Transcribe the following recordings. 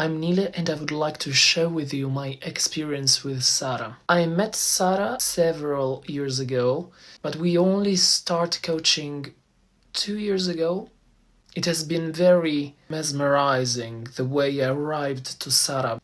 I'm Nile and I would like to share with you my experience with Sara. I met Sara several years ago, but we only started coaching 2 years ago. It has been very mesmerizing the way I arrived to Sara.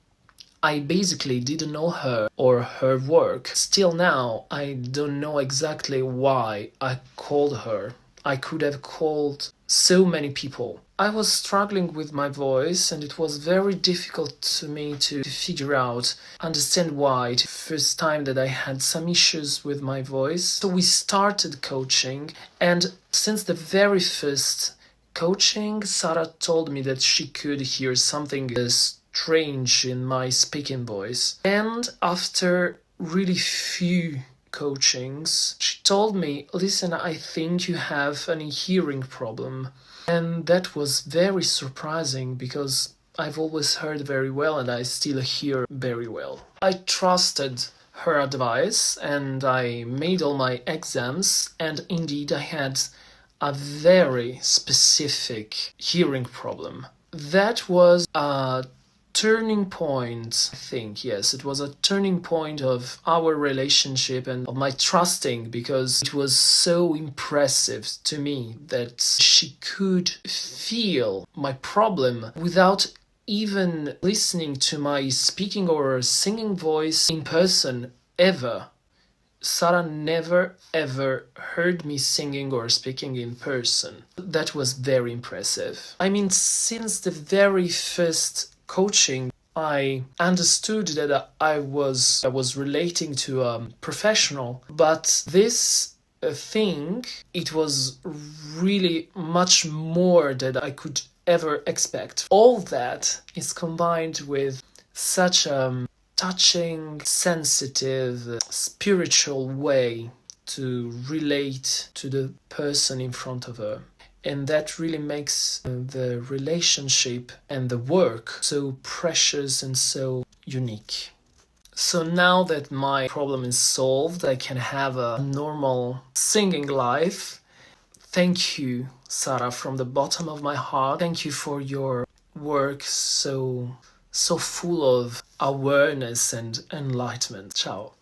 I basically didn't know her or her work. Still now, I don't know exactly why I called her. I could have called so many people. I was struggling with my voice and it was very difficult to me to figure out, understand why. It was the first time that I had some issues with my voice. So we started coaching, and since the very first coaching, Sara told me that she could hear something strange in my speaking voice. And after really few coachings, she told me, listen, I think you have an hearing problem. And that was very surprising because I've always heard very well and I still hear very well. I trusted her advice and I made all my exams, and indeed I had a very specific hearing problem. That was a turning point, I think. Yes, it was a turning point of our relationship and of my trusting, because it was so impressive to me that she could feel my problem without even listening to my speaking or singing voice in person ever. Sara never ever heard me singing or speaking in person. That was very impressive. I mean, since the very first coaching, I understood that I was relating to a professional, but this thing, it was really much more than I could ever expect. All that is combined with such a touching, sensitive, spiritual way to relate to the person in front of her. And that really makes the relationship and the work so precious and so unique. So now that my problem is solved, I can have a normal singing life. Thank you, Sara, from the bottom of my heart. Thank you for your work so full of awareness and enlightenment. Ciao.